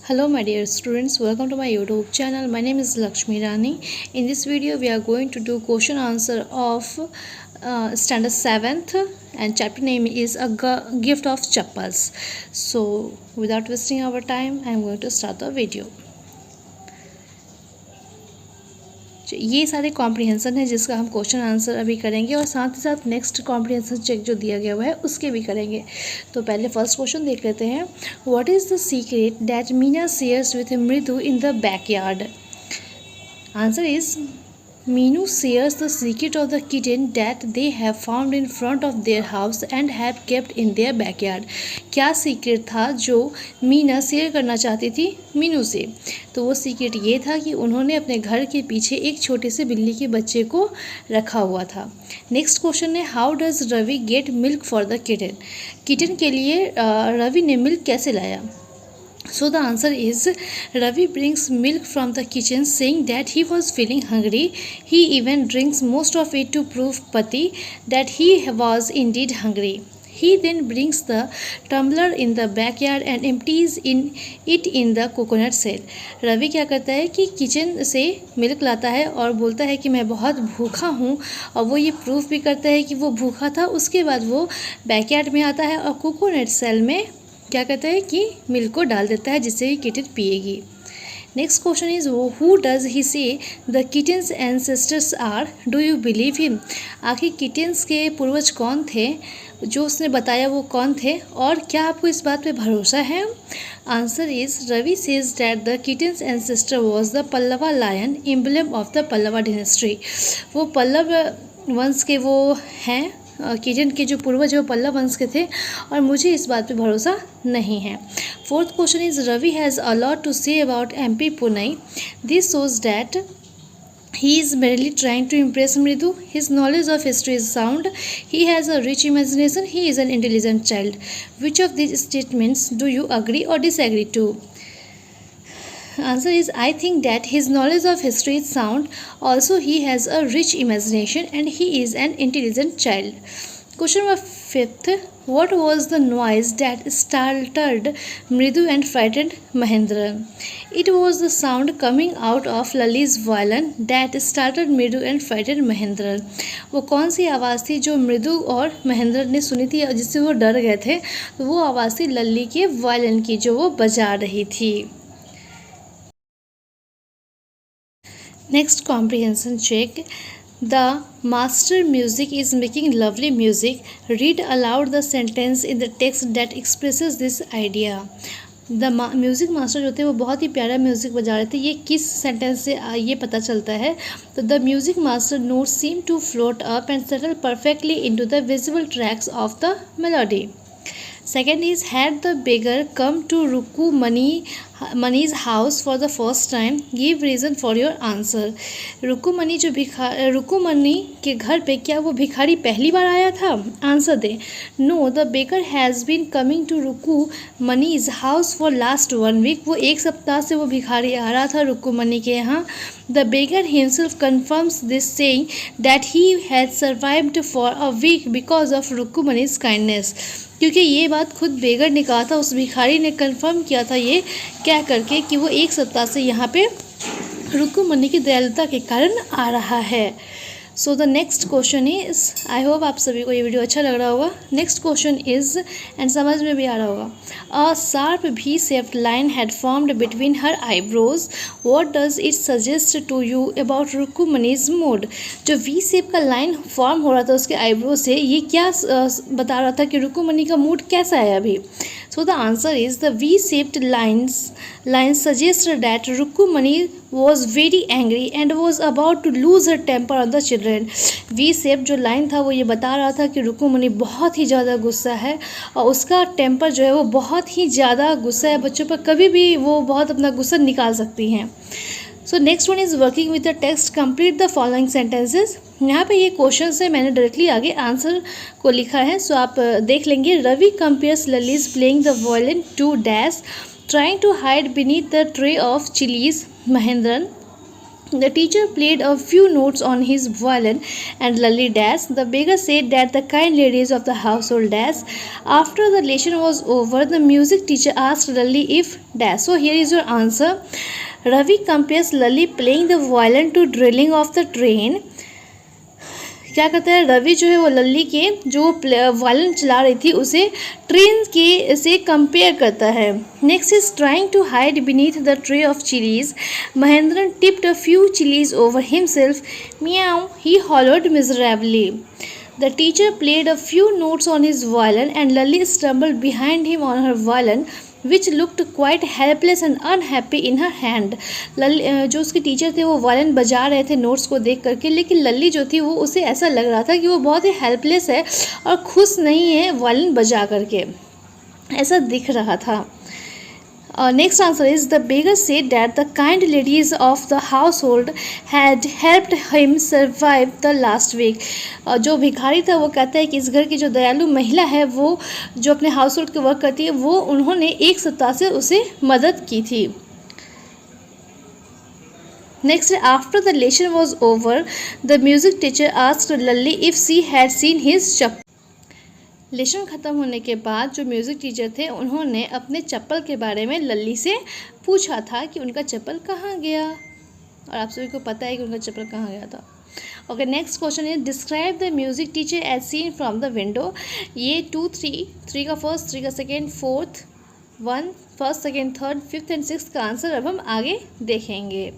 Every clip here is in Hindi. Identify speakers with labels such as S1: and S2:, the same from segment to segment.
S1: Hello my dear students, welcome to my YouTube channel. My name is Lakshmi Rani. In this video we are going to do question answer of standard 7th and chapter name is a gift of chappals. So without wasting our time I am going to start the video. ये सारे कॉम्प्रिहेंसन है जिसका हम क्वेश्चन आंसर अभी करेंगे और साथ ही साथ नेक्स्ट कॉम्प्रिहेंसन चेक जो दिया गया हुआ है उसके भी करेंगे। तो पहले फर्स्ट क्वेश्चन देख लेते हैं। What is the secret that Meena shares with Mridu in the backyard? Answer is Meenu shares the secret of the kitten that they have found in front of their house and have kept in their backyard. क्या सीक्रेट था जो मीना शेयर करना चाहती थी मीनू से? तो वो सीक्रेट ये था कि उन्होंने अपने घर के पीछे एक छोटे से बिल्ली के बच्चे को रखा हुआ था। नेक्स्ट क्वेश्चन है, how does Ravi get milk for the kitten? Kitten के लिए रवि ने मिल्क कैसे लाया? So the answer is Ravi brings milk from the kitchen saying that he was feeling hungry. He even drinks most of it to prove Pati that he was indeed hungry. He then brings the tumbler in the backyard and empties it in the coconut shell. Ravi क्या करता है कि किचन से मिल्क लाता है और बोलता है कि मैं बहुत भूखा हूँ और वो ये प्रूफ भी करता है कि वो भूखा था। उसके बाद वो बैकयार्ड में आता है और कोकोनट सेल में क्या करता है कि मिल्क को डाल देता है जिससे कि किटन पिएगी। Next question is who does he say the kitten's ancestors are? Do you believe him? आखिर किटन्स के पूर्वज कौन थे? जो उसने बताया वो कौन थे और क्या आपको इस बात पे भरोसा है? Answer is Ravi says that the kitten's ancestor was the Pallava lion emblem of the Pallava dynasty. वो पल्लव वंश के वो हैं, किटन के जो पूर्वज है वो पल्लव वंश के थे और मुझे इस बात पे भरोसा नहीं है। Fourth question is Ravi has a lot to say about MP Poonai. This shows that he is merely trying to impress Mridu. His knowledge of history is sound. He has a rich imagination. He is an intelligent child. Which of these statements do you agree or disagree to? Answer is I think that his knowledge of history is sound. Also he has a rich imagination and he is an intelligent child. Question number 5th, what was the noise that startled Mridu and frightened Mahendra? It was the sound coming out of Lali's violin that startled Mridu and frightened Mahendra. वो कौन सी आवाज़ थी जो मृदु और महेंद्र ने सुनी थी और जिससे वो डर गए थे? तो वो आवाज़ थी लल्ली के वायलिन की जो वो बजा रही थी। Next comprehension check. The master music is making lovely music. Read aloud the sentence in the text that expresses this idea. The music master जो थे वो बहुत ही प्यारा म्यूज़िक बजा रहे थे। ये किस सेंटेंस से ये पता चलता है? तो the music master notes seem to float up and settle perfectly into the visible tracks of the melody. Second is, had the beggar come to Rukumani's house for the first time? Give reason for your answer. रुकुमनी के घर पे क्या वो भिखारी पहली बार आया था? Answer they. No, the beggar has been coming to Rukumani's house for last 1 week. वो एक सप्ताह से वो भिखारी आ रहा था रुकुमनी के यहाँ। The beggar himself confirms this, saying that he had survived for a week because of Rukumani's kindness. क्योंकि ये बात खुद बेगर ने कहा था, उस भिखारी ने कंफर्म किया था ये कह करके कि वो एक सप्ताह से यहाँ पे रुकुमनी की दयालुता के कारण आ रहा है। So the next question is, I hope आप सभी को ये वीडियो अच्छा लग रहा होगा। नेक्स्ट क्वेश्चन इज एंड समझ में भी आ रहा होगा। A sharp V shaped line had formed between her eyebrows. What does it suggest to you about रुकुमनी's mood? जो V शेप का लाइन फॉर्म हो रहा था उसके आईब्रो से, ये क्या बता रहा था कि रुकुमनी का मूड कैसा है अभी? So the answer is the V-shaped lines suggest that Rukumani was very angry and was about to lose her temper on the children. V-shaped जो लाइन था वो ये बता रहा था कि रुकुमनी बहुत ही ज़्यादा गुस्सा है और उसका टेम्पर जो है वो बहुत ही ज़्यादा गुस्सा है बच्चों पर, कभी भी वो बहुत अपना गुस्सा निकाल सकती हैं। So next one is working with the text, complete the following sentences. यहाँ पे ये क्वेश्चन से मैंने डायरेक्टली आगे आंसर को लिखा है, सो आप देख लेंगे। Ravi compares Lalli's playing the violin to Dash trying to hide beneath the tray of chillies Mahendran. The teacher played a few notes on his violin and Lally dash. The beggar said that the kind ladies of the household dash. After the lesson was over, the music teacher asked Lally if dash. So here is your answer. Ravi compares Lally playing the violin to drilling of the train. क्या कहता है, रवि जो है वो लल्ली के जो वायलिन चला रही थी उसे ट्रेन के से कंपेयर करता है. Next is trying to hide beneath the tray of chillies. Mahendran tipped a few chillies over himself. Miaow, he howled miserably. The teacher played a few notes on his violin and Lally stumbled behind him on her violin, which looked quite helpless and unhappy in her hand. लल्ली जो उसके टीचर थे वो वायलिन बजा रहे थे नोट्स को देख करके, लेकिन लल्ली जो थी वो उसे ऐसा लग रहा था कि वो बहुत ही हेल्पलेस है और खुश नहीं है वायलिन बजा करके, ऐसा दिख रहा था. Next answer is the beggar said that the kind ladies of the household had helped him survive the last week. जो भिखारी था वो कहता है कि इस घर की जो दयालु महिला है वो जो अपने हाउस होल्ड के वर्क करती है वो उन्होंने एक सप्ताह से उसे मदद की थी. Next, after the lesson was over, the music teacher asked Lally if she had seen his chappal. Lesson ख़त्म होने के बाद जो म्यूज़िक टीचर थे उन्होंने अपने चप्पल के बारे में लल्ली से पूछा था कि उनका चप्पल कहाँ गया, और आप सभी को पता है कि उनका चप्पल कहाँ गया था. Okay, next question is describe the music teacher as seen from the window. ये 2 3 का फर्स्ट, 3 का second, 4th 1 first, second, third, 5th and 6th का आंसर अब हम आगे देखेंगे.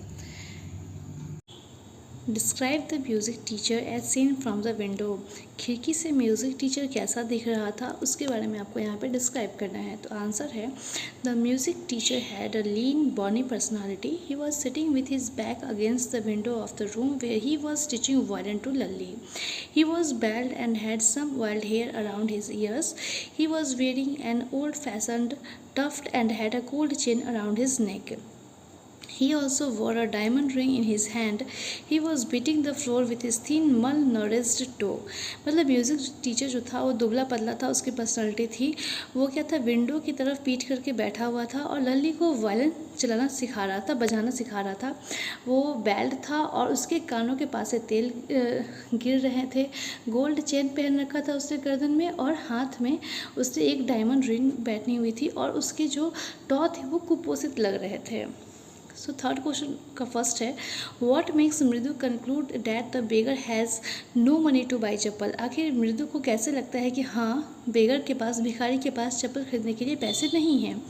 S1: Describe the music teacher as seen from the window. खिड़की से म्यूज़िक टीचर कैसा दिख रहा था उसके बारे में आपको यहाँ पे डिस्क्राइब करना है. तो आंसर है the music teacher had a lean bony personality. He was sitting with his back against the window of the room where he was teaching violin to Lalli. He was bald and had some wild hair around his ears. He was wearing an old-fashioned tuft and had a gold chain around his neck. He also wore a diamond ring in his hand. He was beating the floor with his thin, malnourished toe. मतलब म्यूज़िक टीचर जो था वो दुबला पतला था, उसकी पर्सनालिटी थी वो क्या था, विंडो की तरफ पीठ करके बैठा हुआ था और लल्ली को वायलिन चलाना सिखा रहा था, बजाना सिखा रहा था. वो बेल्ट था और उसके कानों के पास से तेल गिर रहे थे. गोल्ड चेन पहन रखा था उसने गर्दन में और हाथ में उसने एक डायमंड रिंग बैठनी हुई थी और उसके जो टॉ थे वो कुपोषित लग रहे थे. सो थर्ड क्वेश्चन का फर्स्ट है what makes Mridu conclude that the beggar has no money to buy chappal. आखिर मृदु को कैसे लगता है कि हाँ बेगर के पास, भिखारी के पास चप्पल खरीदने के लिए पैसे नहीं हैं.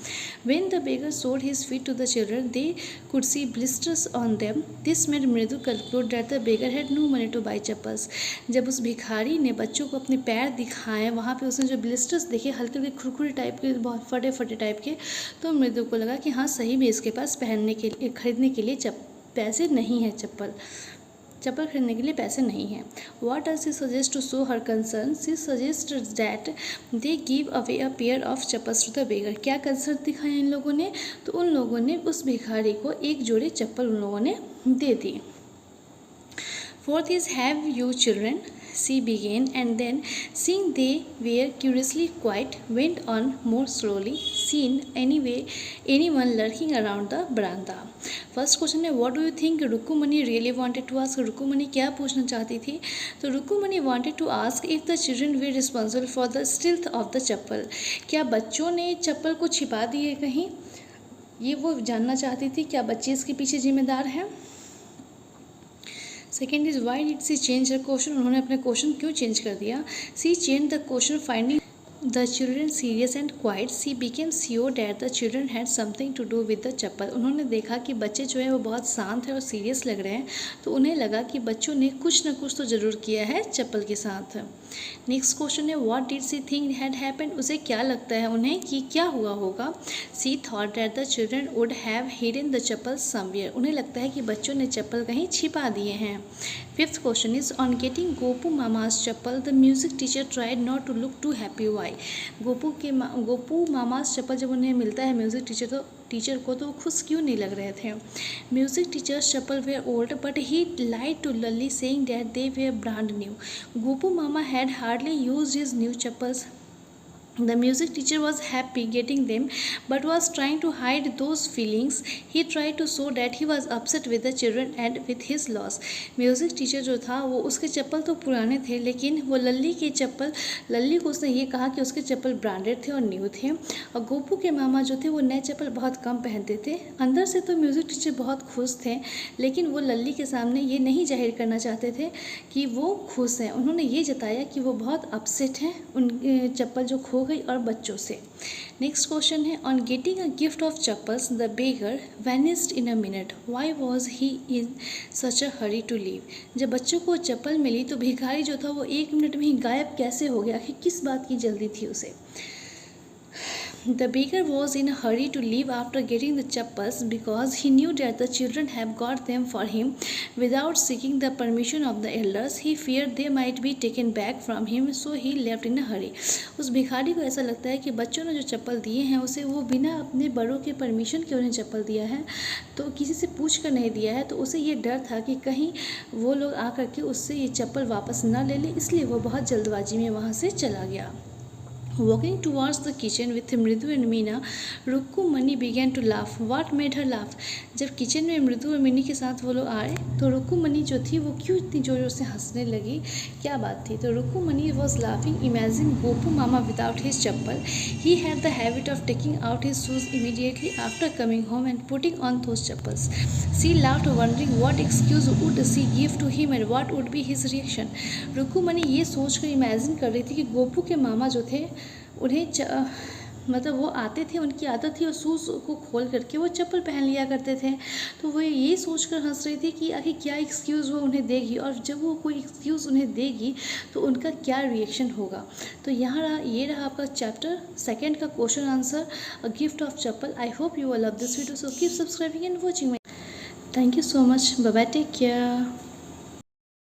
S1: When the beggar showed his feet to the children they could see blisters on them. This made Mridu conclude that the beggar had no money to buy chappals. जब उस भिखारी ने बच्चों को अपने पैर दिखाए वहाँ पे उसने जो ब्लिस्टर्स देखे हल्के हल्के खुरखुरी टाइप के, बहुत फटे फटे टाइप के, तो मृदु को लगा कि हाँ सही में इसके पास पहनने के लिए, खरीदने के लिए पैसे नहीं हैं, चप्पल खरीदने के लिए पैसे नहीं हैं. What does she suggest to show her concern? She suggests that they give away a pair of chappals to the beggar. क्या कंसर्न दिखाया इन लोगों ने, तो उन लोगों ने उस भिखारी को एक जोड़ी चप्पल उन लोगों ने दे दी. Fourth is have you children? She began and then, seeing they were curiously quiet, went on more slowly. Seen anyone lurking around the veranda. First question है what do you think Rukkumani really wanted to ask. Rukkumani क्या पूछना चाहती थी, तो Rukkumani wanted to ask if the children were responsible for the stealth of the chappal. क्या बच्चों ने चप्पल को छिपा दी है कहीं, ये वो जानना चाहती थी. क्या बच्चे इसके पीछे जिम्मेदार हैं. Second is why did she change her question. उन्होंने अपने क्वेश्चन क्यों चेंज कर दिया. She change the question finding the children serious and quiet. She became sure that the children had something to do with the chappal. उन्होंने देखा कि बच्चे जो है वो बहुत शांत है और सीरियस लग रहे हैं, तो उन्हें लगा कि बच्चों ने कुछ ना कुछ तो ज़रूर किया है चप्पल के साथ. नेक्स्ट क्वेश्चन है what did she think had happened. उसे क्या लगता है उन्हें कि क्या हुआ होगा. She thought that the children would have hidden the chappal somewhere. उन्हें लगता है कि बच्चों ने चप्पल कहीं छिपा दिए हैं. Fifth question is on getting Gopu Mama's chappal the music teacher tried not to look too happy. Why. Gopu Mama's chappal जब उन्हें मिलता है म्यूजिक टीचर को तो वो खुश क्यों नहीं लग रहे थे. Music teachers chappal were old but he lied to Lalli saying that they were brand new. Gopu Mama had hardly used his new chappals The music teacher was happy getting them, but was trying to hide those feelings. He tried to show that he was upset with the children and with his loss. Music teacher जो था वो उसके चप्पल तो पुराने थे, लेकिन वो लल्ली को उसने ये कहा कि उसके चप्पल ब्रांडेड थे और न्यू थे, और गोपू के मामा जो थे वो नए चप्पल बहुत कम पहनते थे। अंदर से तो म्यूज़िक टीचर बहुत खुश थे, लेकिन वो लल्ली के सामने ये नहीं जाहिर करना चाहते थे कि वो खुश हैं। उन्होंने ये जताया कि वो बहुत अपसेट हैं उन चप्पल जो खो गई और बच्चों से। नेक्स्ट क्वेश्चन है, on getting a gift of chappals the beggar vanished in a minute, why was he in such a hurry to leave. जब बच्चों को चप्पल मिली तो भिखारी जो था वो 1 मिनट में ही गायब कैसे हो गया, आखिर किस बात की जल्दी थी उसे। The baker was in a hurry to leave after getting the chappals because he knew that the children had got them for him without seeking the permission of the elders. He feared they might be taken back from him, so he left in a hurry. उस भिखारी को ऐसा लगता है कि बच्चों ने जो चप्पल दिए हैं उसे वो बिना अपने बड़ों के परमिशन के उन्हें चप्पल दिया है, तो किसी से पूछ कर नहीं दिया है, तो उसे ये डर था कि कहीं वो लोग आकर के उससे ये चप्पल वापस ना ले लें, इसलिए वो बहुत जल्दबाजी में वहाँ से चला गया। Walking towards the kitchen with Mridu and Meena, Rukkumani began to laugh. What made her laugh? जब किचन में मृदु और मिनी के साथ वो लोग आए तो रुक्कुमणि जो थी वो क्यों इतनी जोर जोर से हंसने लगी, क्या बात थी। तो रुक्कुमणि was laughing, imagine Gopu mama without his chappal. He had the habit of taking out his shoes immediately after coming home and putting on those chappals. She laughed, wondering what excuse would she give to him and what would be his reaction. रुक्कुमणि ये सोच कर इमेजिन कर रही थी कि गोपू के मामा जो थे उन्हें मतलब वो आते थे, उनकी आदत थी और शूज़ को खोल करके वो चप्पल पहन लिया करते थे, तो वो ये सोचकर हंस रही थी कि आखिर क्या एक्सक्यूज़ वो उन्हें देगी, और जब वो कोई एक्सक्यूज़ उन्हें देगी तो उनका क्या रिएक्शन होगा। तो यहाँ ये रहा आपका चैप्टर 2 का question answer, a gift of chappal. I hope you will love this video, so keep subscribing and watching my. Thank you so much, bye bye, take care.